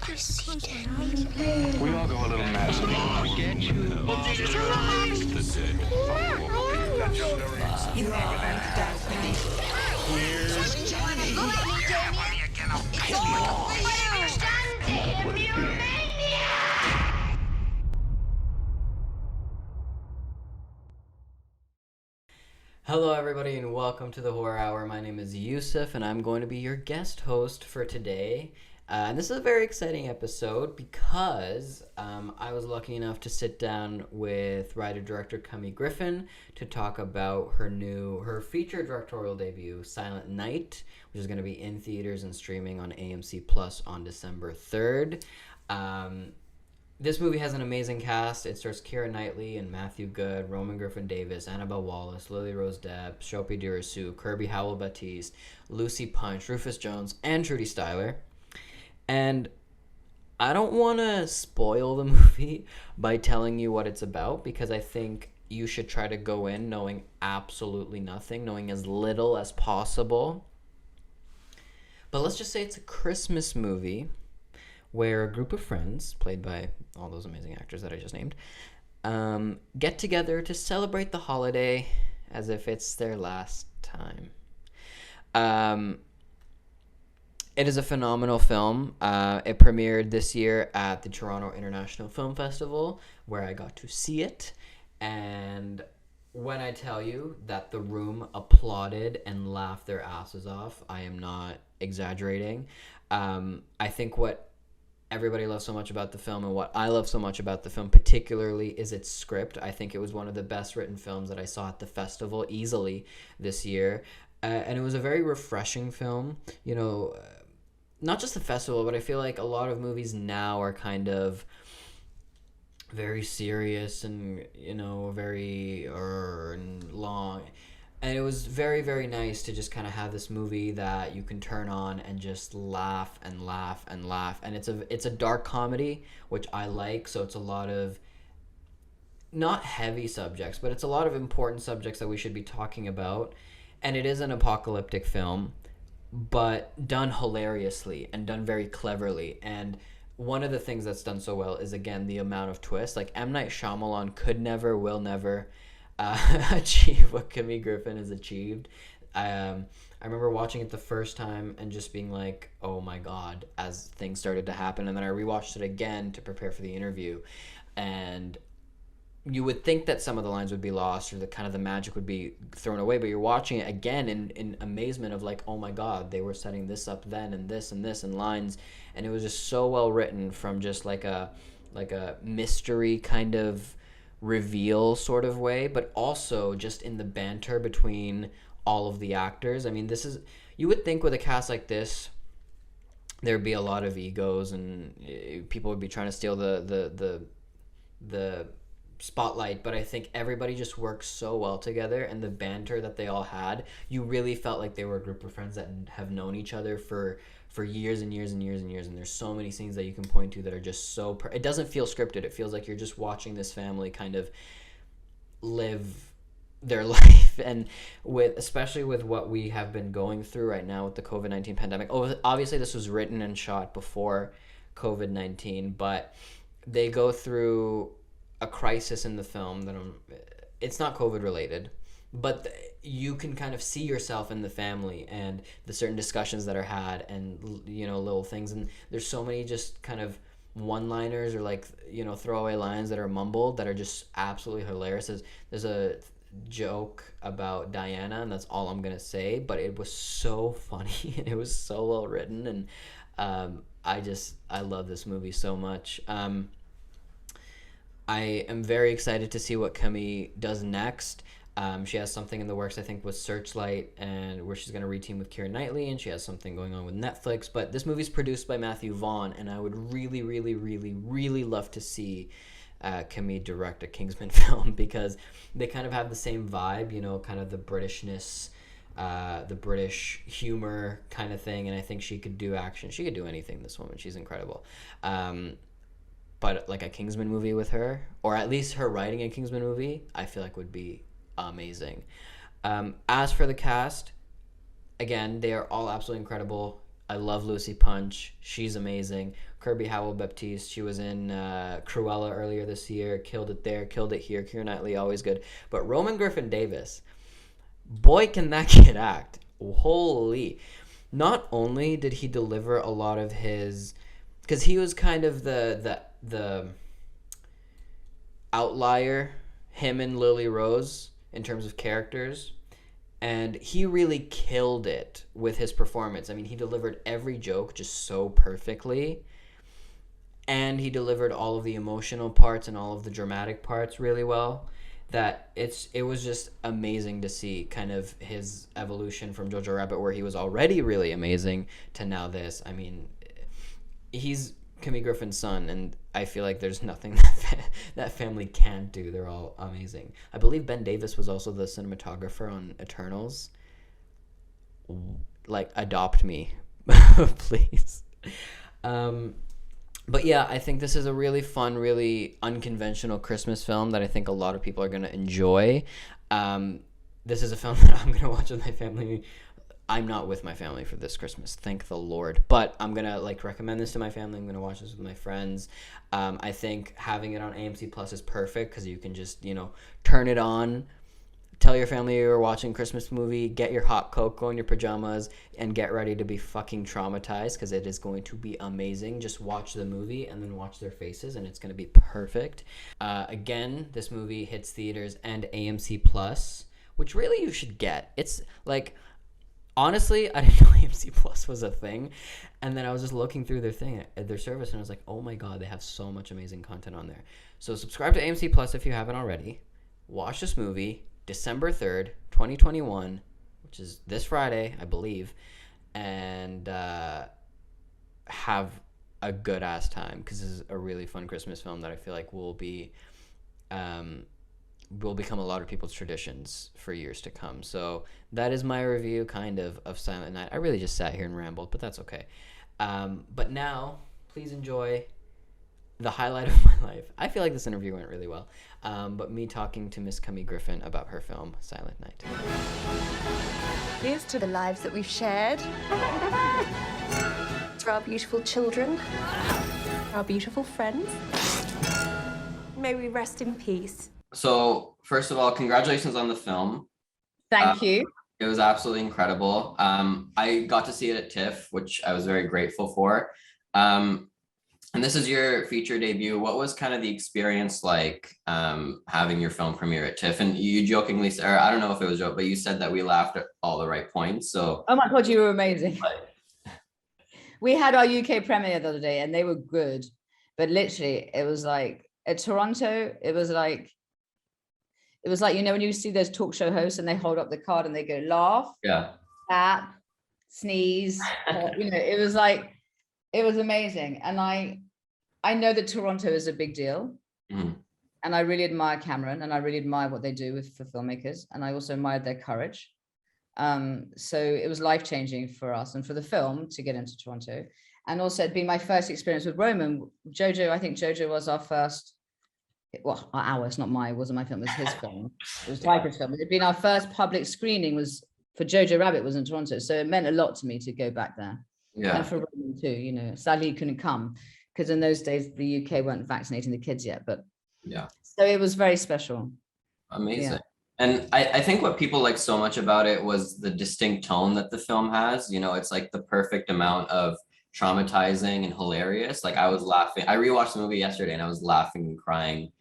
We all go a little mad sometimes. We get you. Here's Johnny. Hello everybody and welcome to the Horror Hour. My name is Yousef and I'm going to be your guest host for today. And this is a very exciting episode because I was lucky enough to sit down with writer-director Camille Griffin to talk about her feature directorial debut, Silent Night, which is going to be in theaters and streaming on AMC Plus on December 3rd. This movie has an amazing cast. It stars Kiera Knightley and Matthew Goode, Roman Griffin Davis, Annabelle Wallace, Lily Rose Depp, Sophie Durasu, Kirby Howell-Baptiste, Lucy Punch, Rufus Jones, and Trudy Styler. And I don't want to spoil the movie by telling you what it's about because I think you should try to go in knowing absolutely nothing, knowing as little as possible. But let's just say it's a Christmas movie where a group of friends, played by all those amazing actors that I just named, get together to celebrate the holiday as if it's their last time. It is a phenomenal film. It premiered this year at the Toronto International Film Festival, where I got to see it. And when I tell you that the room applauded and laughed their asses off, I am not exaggerating. I think what everybody loves so much about the film and what I love so much about the film particularly is its script. I think it was one of the best written films that I saw at the festival easily this year. And it was a very refreshing film. You know, not just the festival, but I feel like a lot of movies now are kind of very serious and, you know, very and long. And it was very, very nice to just kind of have this movie that you can turn on and just laugh and laugh and laugh. And it's a dark comedy, which I like. So it's a lot of not heavy subjects, but it's a lot of important subjects that we should be talking about. And it is an apocalyptic film, but done hilariously and done very cleverly. And one of the things that's done so well is, again, the amount of twists. Like M. Night Shyamalan could never, will never achieve what Camille Griffin has achieved. I remember watching it the first time and just being like, oh my god, as things started to happen. And then I rewatched it again to prepare for the interview. And you would think that some of the lines would be lost or the magic would be thrown away, but you're watching it again in amazement of like, oh my god, they were setting this up then and this and lines. And it was just so well written from just like a mystery kind of reveal sort of way, but also just in the banter between all of the actors. I mean, you would think with a cast like this there'd be a lot of egos and people would be trying to steal the spotlight, but I think everybody just works so well together, and the banter that they all had, you really felt like they were a group of friends that have known each other for years and years and years and years. And there's so many scenes that you can point to that are just so it doesn't feel scripted. It feels like you're just watching this family kind of live their life. And especially with what we have been going through right now with the COVID-19 pandemic. Obviously this was written and shot before COVID-19, but they go through a crisis in the film that it's not COVID related, but you can kind of see yourself in the family and the certain discussions that are had and, you know, little things. And there's so many just kind of one-liners or like, you know, throwaway lines that are mumbled that are just absolutely hilarious. There's a joke about Diana, and that's all I'm gonna say, but it was so funny and it was so well written. And I love this movie so much. I am very excited to see what Camille does next. She has something in the works, I think, with Searchlight, and where she's going to reteam with Keira Knightley, and she has something going on with Netflix. But this movie's produced by Matthew Vaughn, and I would really, really, really, really love to see Camille direct a Kingsman film, because they kind of have the same vibe, you know, kind of the Britishness, the British humor kind of thing. And I think she could do action. She could do anything, this woman. She's incredible. But like a Kingsman movie with her, or at least her writing a Kingsman movie, I feel like would be amazing. As for the cast, again, they are all absolutely incredible. I love Lucy Punch. She's amazing. Kirby Howell-Baptiste, she was in Cruella earlier this year. Killed it there, killed it here. Keira Knightley, always good. But Roman Griffin Davis, boy, can that kid act. Holy. Not only did he deliver a lot of his... Because he was kind of the outlier, him and Lily Rose, in terms of characters. And he really killed it with his performance. I mean, he delivered every joke just so perfectly. And he delivered all of the emotional parts and all of the dramatic parts really well. That it was just amazing to see kind of his evolution from Jojo Rabbit, where he was already really amazing, to now this. I mean, he's Camille Griffin's son, and I feel like there's nothing that family can't do. They're all amazing. I believe Ben Davis was also the cinematographer on Eternals. Like, adopt me, please. But yeah, I think this is a really fun, really unconventional Christmas film that I think a lot of people are going to enjoy. This is a film that I'm going to watch with my family. I'm not with my family for this Christmas, thank the Lord. But I'm going to recommend this to my family. I'm going to watch this with my friends. I think having it on AMC Plus is perfect because you can just, turn it on, tell your family you're watching a Christmas movie, get your hot Coke, go in your pajamas, and get ready to be fucking traumatized because it is going to be amazing. Just watch the movie and then watch their faces, and it's going to be perfect. Again, this movie hits theaters and AMC Plus, which really you should get. It's honestly, I didn't know AMC Plus was a thing, and then I was just looking through their service, and I was like, oh my god, they have so much amazing content on there. So subscribe to AMC Plus if you haven't already. Watch this movie December 3rd, 2021, which is this Friday, I believe, and have a good ass time, because this is a really fun Christmas film that I feel like will become a lot of people's traditions for years to come. So that is my review, kind of Silent Night. I really just sat here and rambled, but that's okay. But now, please enjoy the highlight of my life. I feel like this interview went really well. But me talking to Miss Camille Griffin about her film, Silent Night. Here's to the lives that we've shared. To our beautiful children. Our beautiful friends. May we rest in peace. So, first of all, congratulations on the film. Thank you. It was absolutely incredible. I got to see it at Tiff, which I was very grateful for. And this is your feature debut. What was kind of the experience like having your film premiere at Tiff? And you jokingly said, or I don't know if it was a joke, but you said that we laughed at all the right points. So, oh my God, you were amazing. We had our UK premiere the other day and they were good. But literally, it was like at Toronto, it was like, when you see those talk show hosts and they hold up the card and they go laugh, clap, sneeze, it was amazing. And I know that Toronto is a big deal. Mm-hmm. And I really admire Cameron, and I really admire what they do for filmmakers. And I also admired their courage. So it was life-changing for us and for the film to get into Toronto. And also it'd been my first experience with Roman. I think Jojo was our first, it's not mine, it wasn't my film, it was his film. It was Tiger's film. It'd been our first public screening was for Jojo Rabbit was in Toronto. So it meant a lot to me to go back there. Yeah. And for Roman too, sadly he couldn't come because in those days the UK weren't vaccinating the kids yet, but yeah. So it was very special. Amazing. Yeah. And I think what people like so much about it was the distinct tone that the film has. It's like the perfect amount of traumatizing and hilarious. Like I was laughing. I rewatched the movie yesterday and I was laughing and crying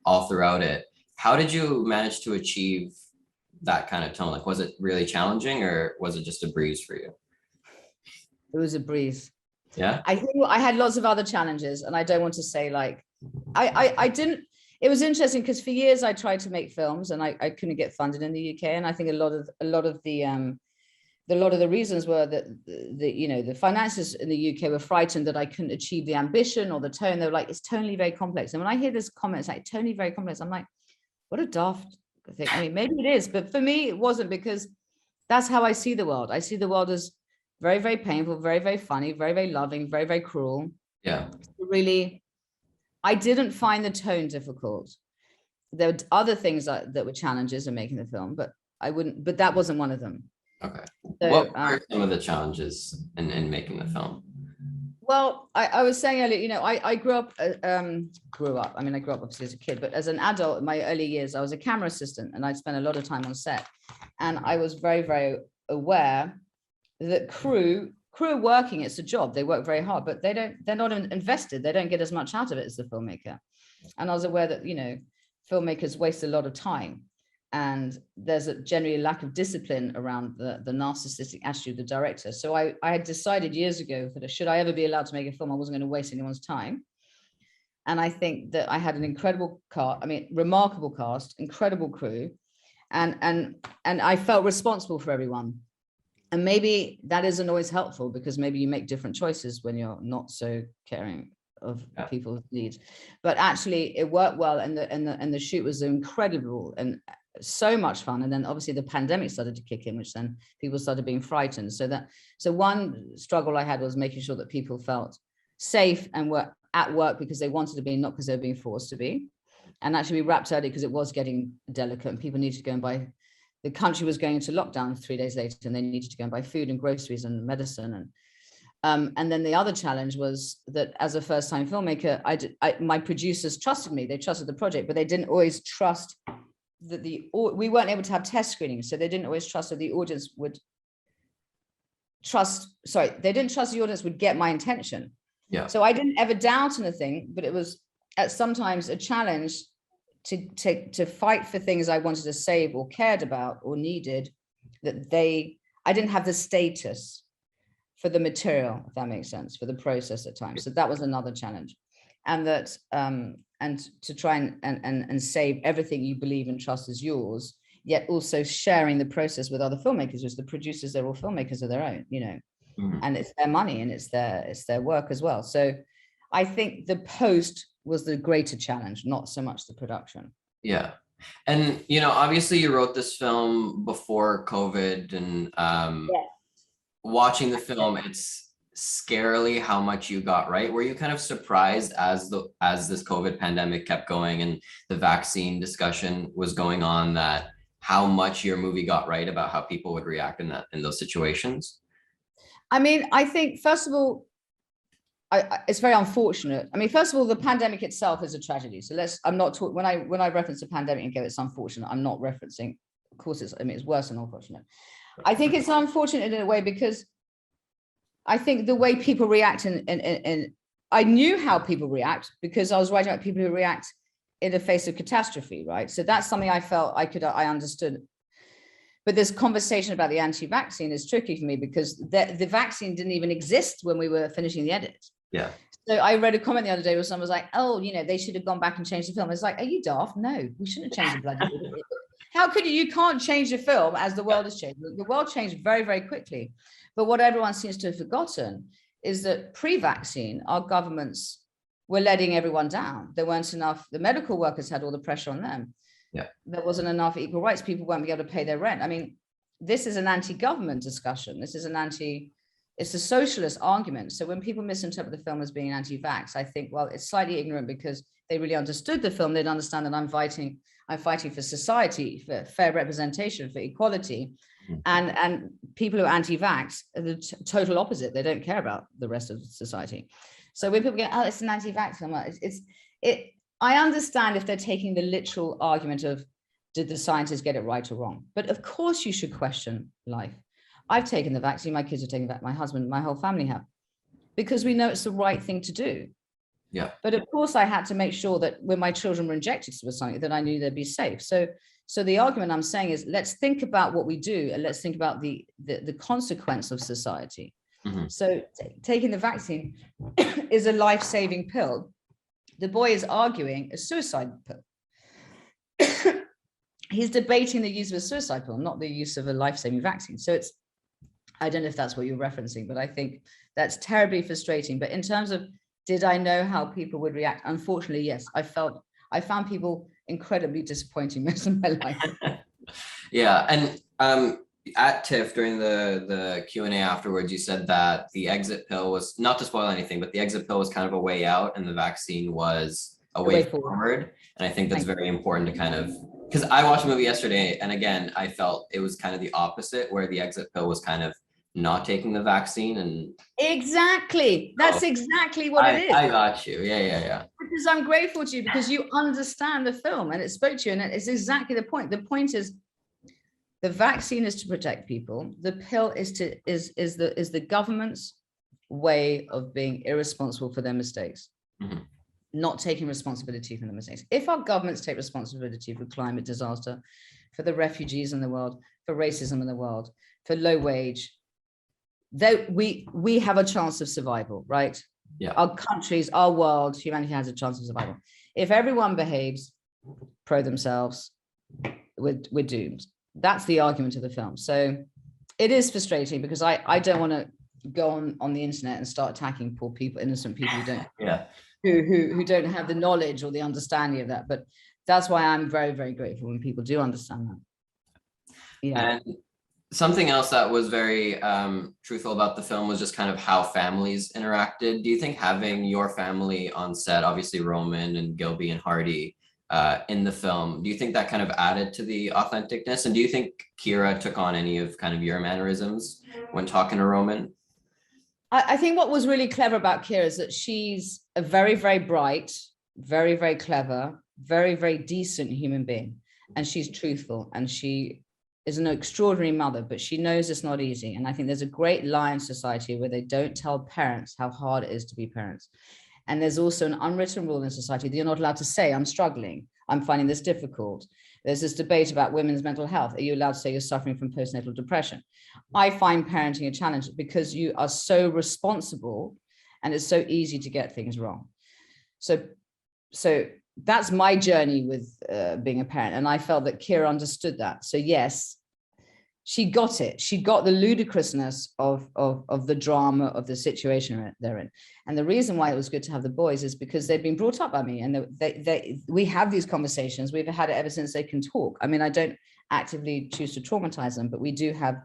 all throughout it. How did you manage to achieve that kind of tone? Like, was it really challenging or was it just a breeze for you? It was a breeze. Yeah. I think I had lots of other challenges, and I don't want to say I didn't. It was interesting because for years I tried to make films and I couldn't get funded in the UK, and I think a lot of the reasons were that the finances in the UK were frightened that I couldn't achieve the ambition or the tone. They were like, it's tonally very complex. And when I hear this comment, it's like tonally very complex, I'm like, what a daft thing. I mean, maybe it is, but for me it wasn't, because that's how I see the world. I see the world as very, very painful, very, very funny, very, very loving, very, very cruel. Yeah. Really, I didn't find the tone difficult. There were other things that were challenges in making the film, but that wasn't one of them. Okay. So, What are some of the challenges in making the film? well, I was saying earlier, you know, I grew up, I mean, I grew up obviously as a kid, but as an adult in my early years, I was a camera assistant and I spent a lot of time on set. And I was very, very aware that crew are working, it's a job, they work very hard, but they're not invested, they don't get as much out of it as the filmmaker. And I was aware that, you know, filmmakers waste a lot of time. And there's a generally lack of discipline around the narcissistic attitude of the director. So I had decided years ago that should I ever be allowed to make a film, I wasn't going to waste anyone's time. And I think that I had an incredible cast, I mean, remarkable cast, incredible crew, and I felt responsible for everyone. And maybe that isn't always helpful because maybe you make different choices when you're not so caring of people's needs. But actually, it worked well, and the shoot was incredible and so much fun. And then obviously the pandemic started to kick in, which then people started being frightened. So one struggle I had was making sure that people felt safe and were at work because they wanted to be, not because they were being forced to be. And actually we wrapped early because it was getting delicate and people needed to go and buy, the country was going into lockdown 3 days later and they needed to go and buy food and groceries and medicine. And then the other challenge was that as a first-time filmmaker, my producers trusted me, they trusted the project, but they didn't always trust that we weren't able to have test screenings, so they didn't always trust that the audience would they didn't trust the audience would get my intention. Yeah. So I didn't ever doubt anything, but it was at sometimes a challenge to fight for things I wanted to save or cared about or needed, that I didn't have the status for the material, if that makes sense, for the process at times. So that was another challenge. And that and to try and save everything you believe and trust is yours, yet also sharing the process with other filmmakers, because the producers, they're all filmmakers of their own, you know, and it's their money and it's their work as well. So I think the post was the greater challenge, not so much the production. Yeah. And, you know, obviously you wrote this film before COVID, and watching the film, it's scarily how much you got right. Were you kind of surprised as this COVID pandemic kept going and the vaccine discussion was going on, that how much your movie got right about how people would react in those situations? I mean, I think first of all, it's very unfortunate. I mean, first of all, the pandemic itself is a tragedy. So I'm not talking, when I reference the pandemic and go, it's unfortunate, I'm not referencing, of course, it's worse than unfortunate. I think it's unfortunate in a way because I think the way people react and I knew how people react because I was writing about people who react in the face of catastrophe, right? So that's something I felt I understood. But this conversation about the anti-vaccine is tricky for me because the vaccine didn't even exist when we were finishing the edit. Yeah. So I read a comment the other day where someone was like, oh, you know, they should have gone back and changed the film. It's like, are you daft? No, we shouldn't have changed the bloody film. How could you can't change the film as the world has changed. The world changed very, very quickly. But what everyone seems to have forgotten is that pre-vaccine, our governments were letting everyone down. There weren't enough, the medical workers had all the pressure on them. Yeah. There wasn't enough equal rights. People weren't able to pay their rent. I mean, this is an anti-government discussion. This is it's a socialist argument. So when people misinterpret the film as being anti-vax, I think, well, it's slightly ignorant because they really understood the film. They'd understand that I'm fighting for society, for fair representation, for equality. And people who are anti-vax are the total opposite. They don't care about the rest of society. So when people go, oh, it's an anti-vax film, I understand if they're taking the literal argument of, did the scientists get it right or wrong? But of course you should question life. I've taken the vaccine, my kids have taken that, my husband, my whole family have, because we know it's the right thing to do. Yeah. But of course I had to make sure that when my children were injected with something that I knew they'd be safe. So the argument I'm saying is, let's think about what we do and let's think about the consequence of society. So taking the vaccine is a life-saving pill. The boy is arguing a suicide pill. He's debating the use of a suicide pill, not the use of a life-saving vaccine. So I don't know if that's what you're referencing, but I think that's terribly frustrating. But in terms of, did I know how people would react? Unfortunately, yes. I found people incredibly disappointing most of my life. Yeah, and at Tiff during the Q&A afterwards, you said that the exit pill was, not to spoil anything, but the exit pill was kind of a way out and the vaccine was a way forward. And I think that's very important to kind of because I watched the movie yesterday, and again, I felt it was kind of the opposite, where the exit pill was kind of not taking the vaccine, and Exactly. That's exactly what it is. I got you. Yeah. Because I'm grateful to you because you understand the film and it spoke to you, and it's exactly the point. The point is, the vaccine is to protect people. The pill is the government's way of being irresponsible for their mistakes, not taking responsibility for the mistakes. If our governments take responsibility for climate disaster, for the refugees in the world, for racism in the world, for low wage, we have a chance of survival, right? Yeah. Our countries, our world, humanity has a chance of survival. If everyone behaves pro themselves, we're doomed. That's the argument of the film. So it is frustrating because I don't want to go on the internet and start attacking poor people, innocent people who don't who don't have the knowledge or the understanding of that. But that's why I'm very, very grateful when people do understand that. Yeah. And something else that was very truthful about the film was just kind of how families interacted. Do you think having your family on set, obviously Roman and Gilby and Hardy in the film, do you think that kind of added to the authenticness? And do you think Kiera took on any of kind of your mannerisms when talking to Roman? I think what was really clever about Kiera is that she's a very, very bright, very, very clever, very, very decent human being. And she's truthful, and she is an extraordinary mother, but she knows it's not easy. And I think there's a great lie in society where they don't tell parents how hard it is to be parents. And there's also an unwritten rule in society that you're not allowed to say, I'm struggling, I'm finding this difficult. There's this debate about women's mental health. Are you allowed to say you're suffering from postnatal depression? I find parenting a challenge because you are so responsible and it's so easy to get things wrong. So that's my journey with being a parent. And I felt that Kiera understood that. So yes, she got it. She got the ludicrousness of the drama of the situation they're in. And the reason why it was good to have the boys is because they've been brought up by me, and we have these conversations. We've had it ever since they can talk. I mean, I don't actively choose to traumatize them, but we do have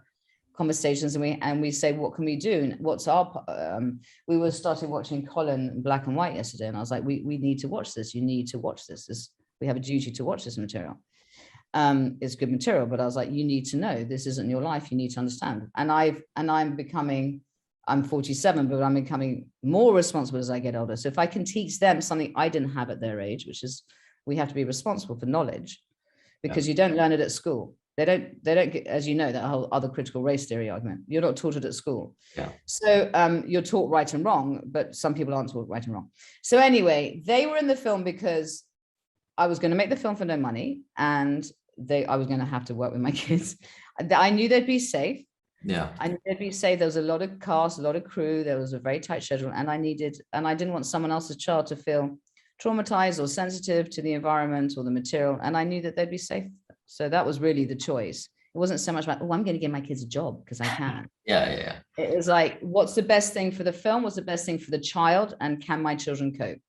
conversations, and we say, what can we do? And what's our, we were starting watching Colin Black and White yesterday, and I was like, we need to watch this. You need to watch this. We have a duty to watch this material. It's good material, but I was like, you need to know, this isn't your life. You need to understand. And I'm 47, but I'm becoming more responsible as I get older. So if I can teach them something I didn't have at their age, which is, we have to be responsible for knowledge, because you don't learn it at school. They don't get, as you know, that whole other critical race theory argument. You're not taught it at school. Yeah. So you're taught right and wrong, but some people aren't taught right and wrong. So anyway, they were in the film because I was going to make the film for no money, and I was going to have to work with my kids. I knew they'd be safe. Yeah. I knew they'd be safe. There was a lot of cast, a lot of crew. There was a very tight schedule, and I didn't want someone else's child to feel traumatized or sensitive to the environment or the material. And I knew that they'd be safe. So that was really the choice. It wasn't so much about, I'm going to give my kids a job because I can. Yeah. It was like, what's the best thing for the film? What's the best thing for the child? And can my children cope?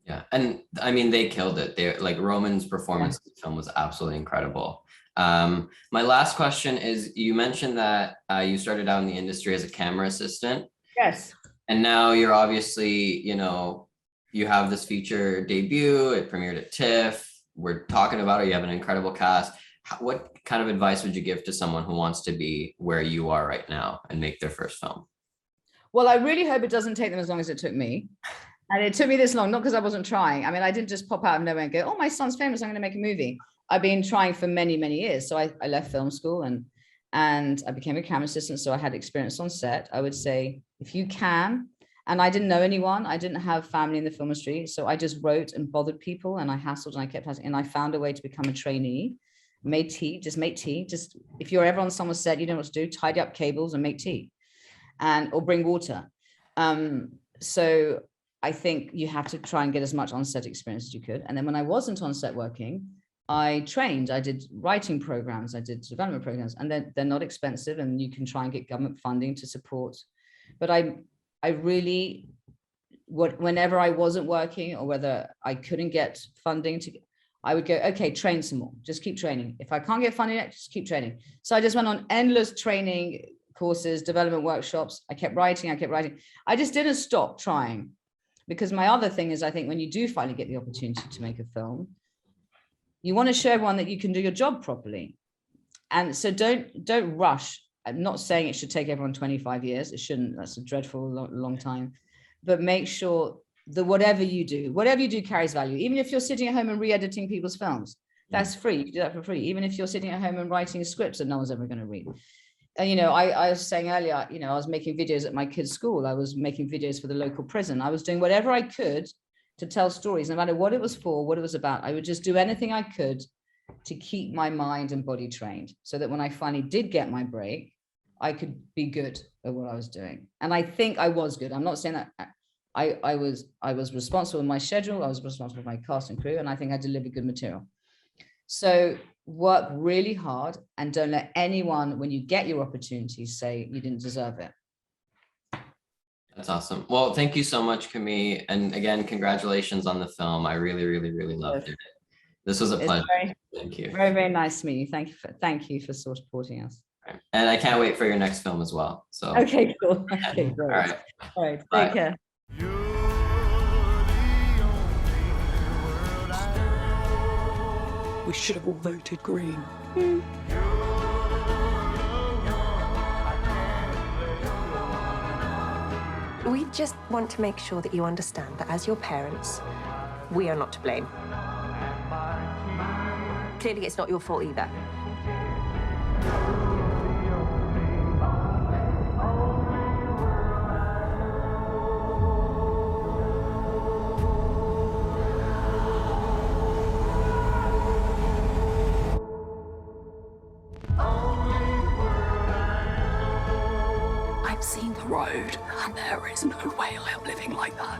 Yeah. And I mean, they killed it. They, like, Roman's performance in the film was absolutely incredible. My last question is, you mentioned that you started out in the industry as a camera assistant. Yes. And now you're obviously, you have this feature debut. It premiered at Tiff. We're talking about it. You have an incredible cast. What kind of advice would you give to someone who wants to be where you are right now and make their first film? Well, I really hope it doesn't take them as long as it took me. And it took me this long, not because I wasn't trying. I mean, I didn't just pop out of nowhere and go, oh, my son's famous, I'm going to make a movie. I've been trying for many, many years. So I left film school and I became a camera assistant. So I had experience on set. I would say, if you can, and I didn't know anyone, I didn't have family in the film industry. So I just wrote and bothered people, and I hassled and I kept hasslling, and I found a way to become a trainee, made tea, just make tea. Just, if you're ever on someone's set, you don't know what to do, tidy up cables and make tea, or bring water. So I think you have to try and get as much on-set experience as you could. And then when I wasn't on set working, I trained. I did writing programs, I did development programs, and they're not expensive, and you can try and get government funding to support. But I really, whenever I wasn't working or whether I couldn't get funding I would go, okay, train some more, just keep training. If I can't get funding, just keep training. So I just went on endless training courses, development workshops. I kept writing. I just didn't stop trying, because my other thing is, I think when you do finally get the opportunity to make a film, You want to show everyone that you can do your job properly. And so don't rush. I'm not saying it should take everyone 25 years. It shouldn't. That's a dreadful long time. But make sure that whatever you do carries value. Even if you're sitting at home and re-editing people's films, that's free. You do that for free. Even if you're sitting at home and writing scripts that no one's ever going to read. And, you know, I was saying earlier, you know, I was making videos at my kids' school. I was making videos for the local prison. I was doing whatever I could to tell stories, no matter what it was for, what it was about. I would just do anything I could to keep my mind and body trained so that when I finally did get my break, I could be good at what I was doing. And I think I was good. I'm not saying that I was responsible in my schedule. I was responsible for my cast and crew, and I think I delivered good material. So work really hard and don't let anyone, when you get your opportunities, say you didn't deserve it. That's awesome. Well, thank you so much, Camille. And again, congratulations on the film. I really, really, really loved it. This was a pleasure. Thank you. Very, very nice to meet you. Thank you for supporting us. Right. And I can't wait for your next film as well. So okay, cool. Okay, great. All right. Take care. We should have all voted Green. We just want to make sure that you understand that as your parents, we are not to blame. Clearly, it's not your fault either. I've seen the road, and there is no way I am living like that.